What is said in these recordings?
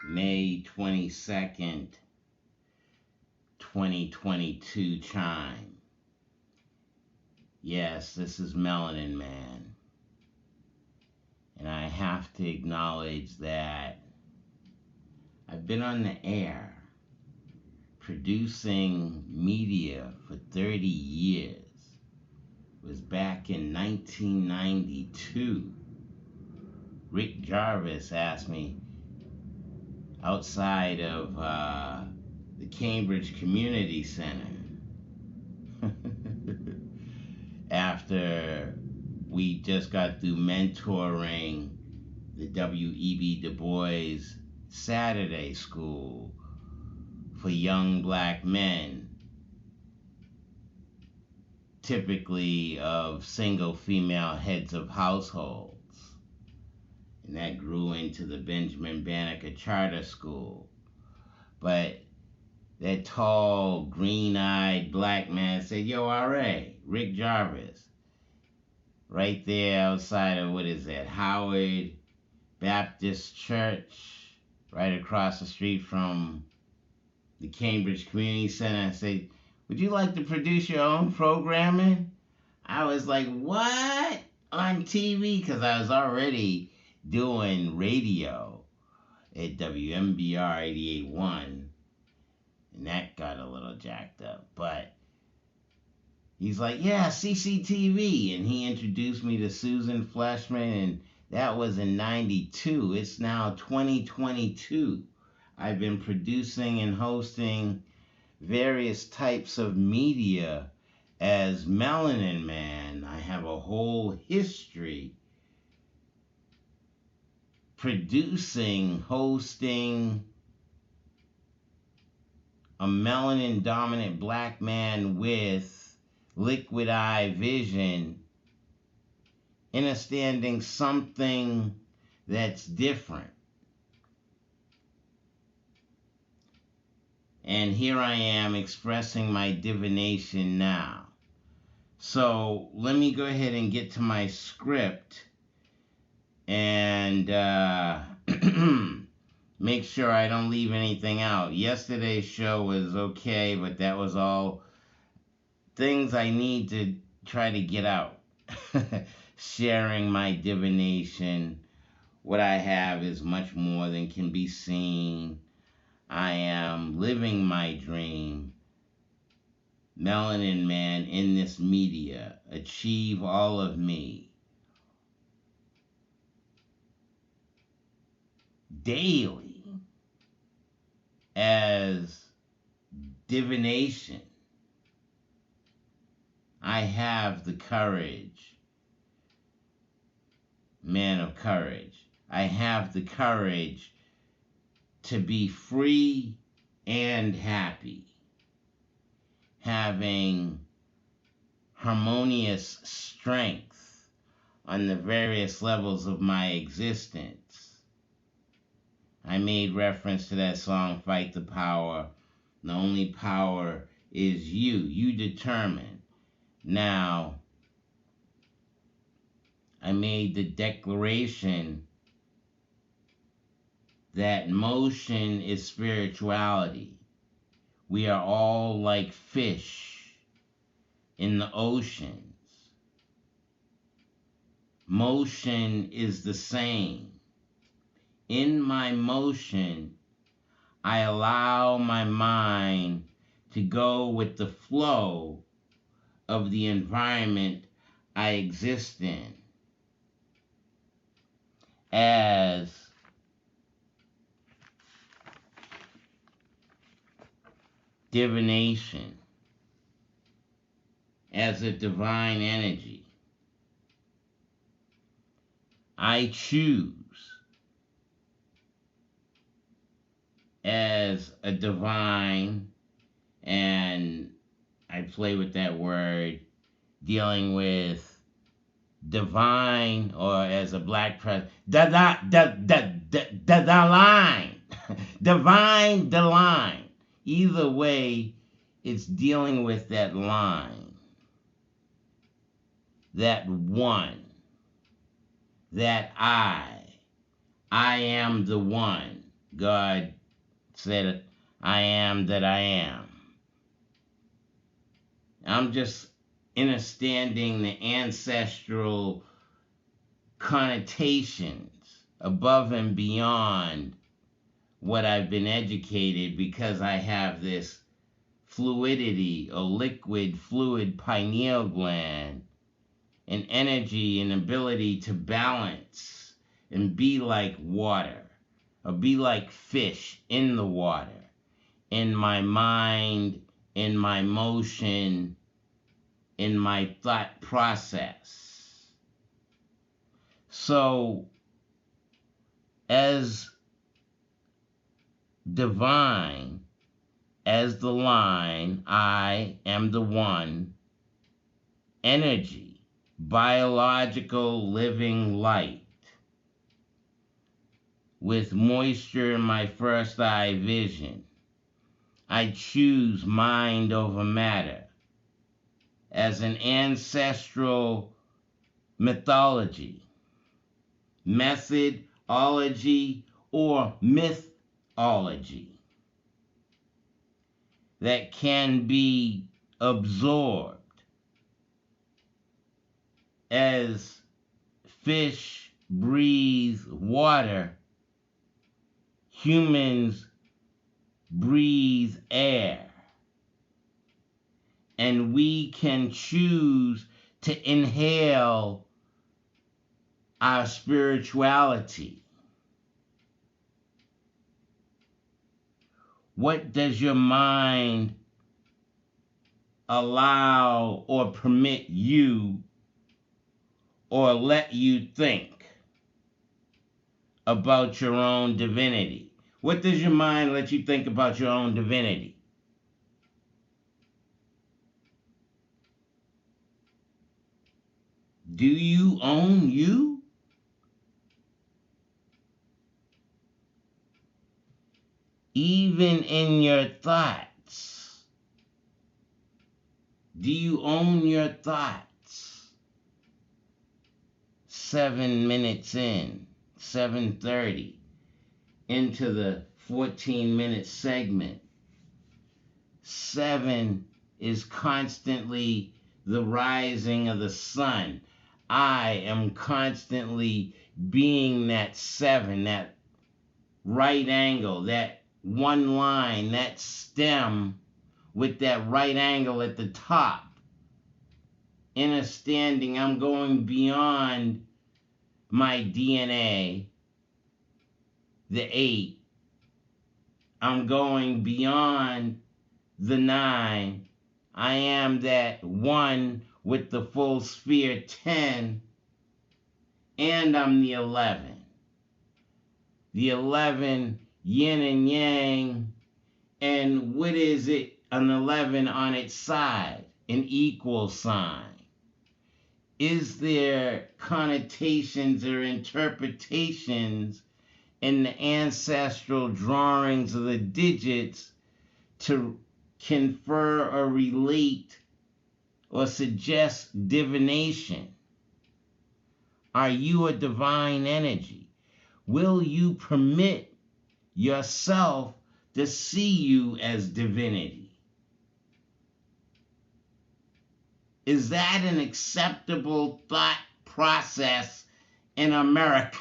May 22nd, 2022 chime. Yes, this is Melanin Man. And I have to acknowledge that I've been on the air producing media for 30 years. It was back in 1992. Rick Jarvis asked me outside of the Cambridge Community Center after we just got through mentoring the W.E.B. Du Bois Saturday School for young black men, typically of single female heads of households. And that grew into the Benjamin Banneker Charter School. But that tall, green-eyed black man said, "Yo, R.A., Rick Jarvis, right there outside of, what is that, Howard Baptist Church, right across the street from the Cambridge Community Center." I said, "Would you like to produce your own programming?" I was like, "What? On TV?" Because I was already doing radio at WMBR 88.1, and that got a little jacked up. But he's like, "Yeah, CCTV," and he introduced me to Susan Fleshman, and that was in 92. It's now 2022. I've been producing and hosting various types of media as Melanin Man. I have a whole history producing, hosting a melanin dominant black man with liquid eye vision, understanding something that's different. And here I am expressing my divination now. So let me go ahead and get to my script and make sure I don't leave anything out. Yesterday's show was okay, but that was all things I need to try to get out. Sharing my divination. What I have is much more than can be seen. I am living my dream. Melanin Man in this media. Achieve all of me. Daily as divination. I have the courage, man of courage. I have the courage to be free and happy, having harmonious strength on the various levels of my existence. I made reference to that song, Fight the Power. The only power is you. You determine. Now, I made the declaration that motion is spirituality. We are all like fish in the oceans. Motion is the same. In my motion, I allow my mind to go with the flow of the environment I exist in. As divination, as a divine energy, I choose as a divine, and I play with that word, dealing with divine, or as a black person, the line, divine, the line. Either way, it's dealing with that line, that one, that I am the one. God said, I am that I am. I'm just understanding the ancestral connotations above and beyond what I've been educated, because I have this fluidity or liquid fluid pineal gland and energy and ability to balance and be like water or be like fish in the water, in my mind, in my motion, in my thought process. So, as divine, as the line, I am the one, energy, biological living light, with moisture in my first eye vision. I choose mind over matter as an ancestral mythology, methodology, or mythology that can be absorbed as fish breathe water, humans breathe air, and we can choose to inhale our spirituality. What does your mind allow or permit you or let you think about your own divinity? What does your mind let you think about your own divinity? Do you own you? Even in your thoughts. Do you own your thoughts? 7 minutes in, 7:30, into the 14-minute segment. 7 is constantly the rising of the sun. I am constantly being that 7, that right angle, that one line, that stem with that right angle at the top. Understanding I'm going beyond my DNA, the 8. I'm going beyond the 9. I am that 1 with the full sphere, 10. And I'm the 11. The 11, yin and yang. And what is it? An 11 on its side, an equal sign. Is there connotations or interpretations in the ancestral drawings of the digits to confer or relate or suggest divination? Are you a divine energy? Will you permit yourself to see you as divinity? Is that an acceptable thought process in America?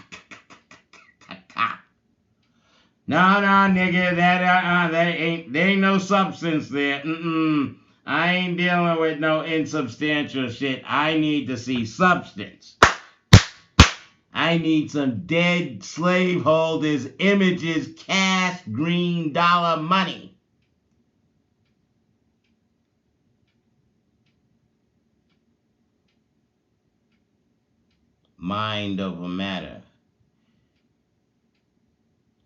No, nigga, there ain't no substance there. I ain't dealing with no insubstantial shit. I need to see substance. I need some dead slaveholders' images, cash, green dollar money. Mind over matter.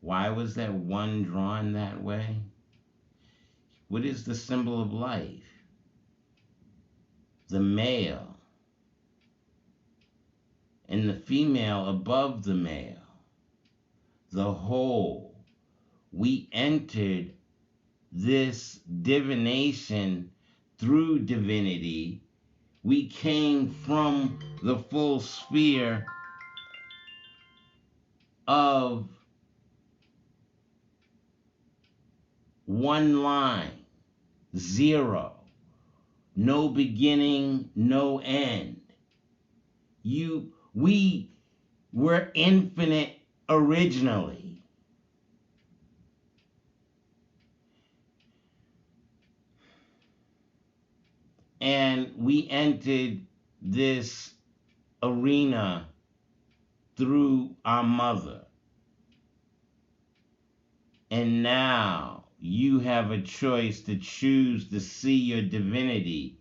Why was that 1 drawn that way? What is the symbol of life? The male. And the female above the male. The whole. We entered this divination through divinity. We came from the full sphere of one line, zero, no beginning, no end. We were infinite originally. And we entered this arena through our mother. And now you have a choice to choose to see your divinity,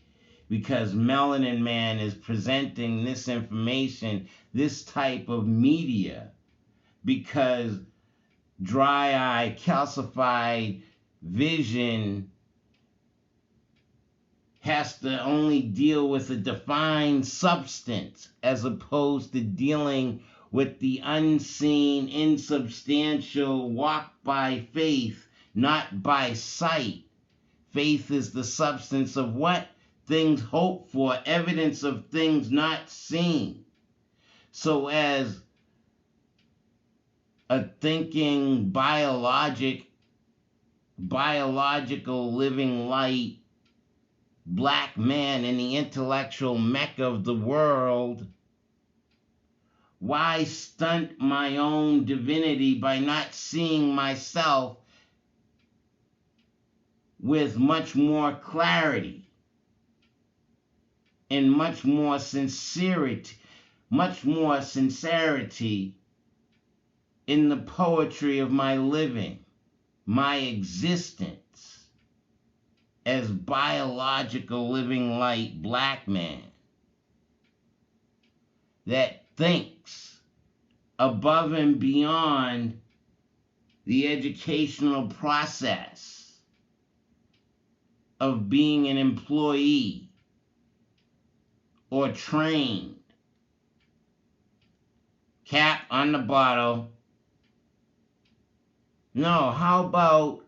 because Melanin Man is presenting this information, this type of media, because dry eye, calcified vision has to only deal with a defined substance as opposed to dealing with the unseen, insubstantial, walk by faith, not by sight. Faith is the substance of what? Things hoped for, evidence of things not seen. So as a thinking, biological living light, black man in the intellectual mecca of the world, why stunt my own divinity by not seeing myself with much more clarity and much more sincerity in the poetry of my living, my existence as biological living light black man that thinks above and beyond the educational process of being an employee or trained. Cap on the bottle. No, how about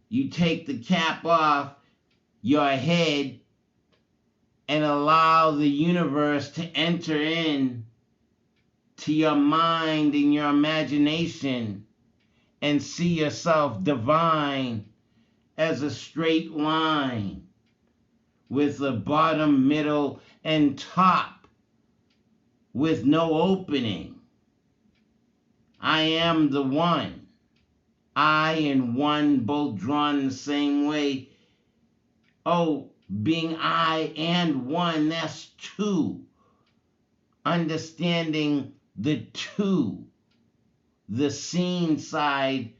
you take the cap off your head and allow the universe to enter in to your mind and your imagination and see yourself divine as a straight line with a bottom, middle, and top with no opening. I am the one. I and one both drawn the same way. Oh, being I and one, that's two. Understanding the two, the seen side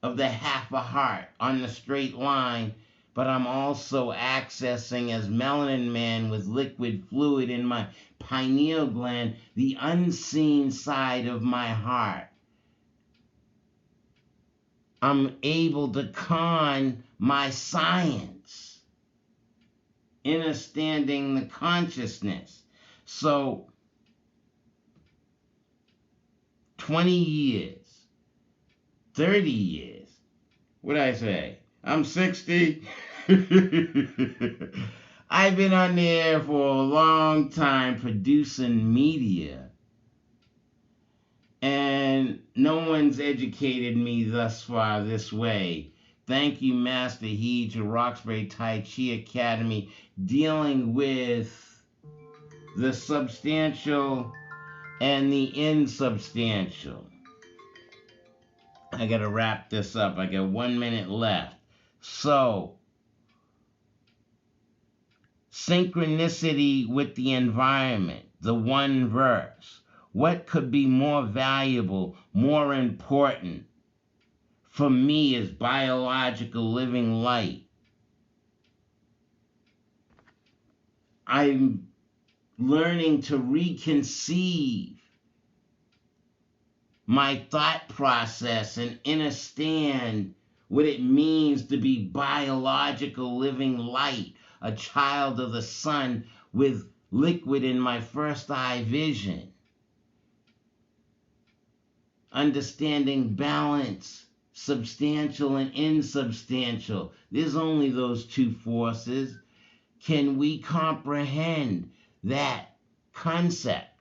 of the half a heart on the straight line, but I'm also accessing as Melanin Man with liquid fluid in my pineal gland, the unseen side of my heart. I'm able to con my science, understanding the consciousness. So 20 years, 30 years, what did I say? I'm 60. I've been on the air for a long time producing media, and no one's educated me thus far this way. Thank you, Master He, to Roxbury Tai Chi Academy, dealing with the substantial and the insubstantial. I gotta wrap this up. I got 1 minute left. So, synchronicity with the environment, the one verse. What could be more valuable, more important for me as biological living light? I'm learning to reconceive my thought process and understand what it means to be biological living light, a child of the sun with liquid in my first eye vision. Understanding balance, substantial and insubstantial. There's only those two forces. Can we comprehend that concept?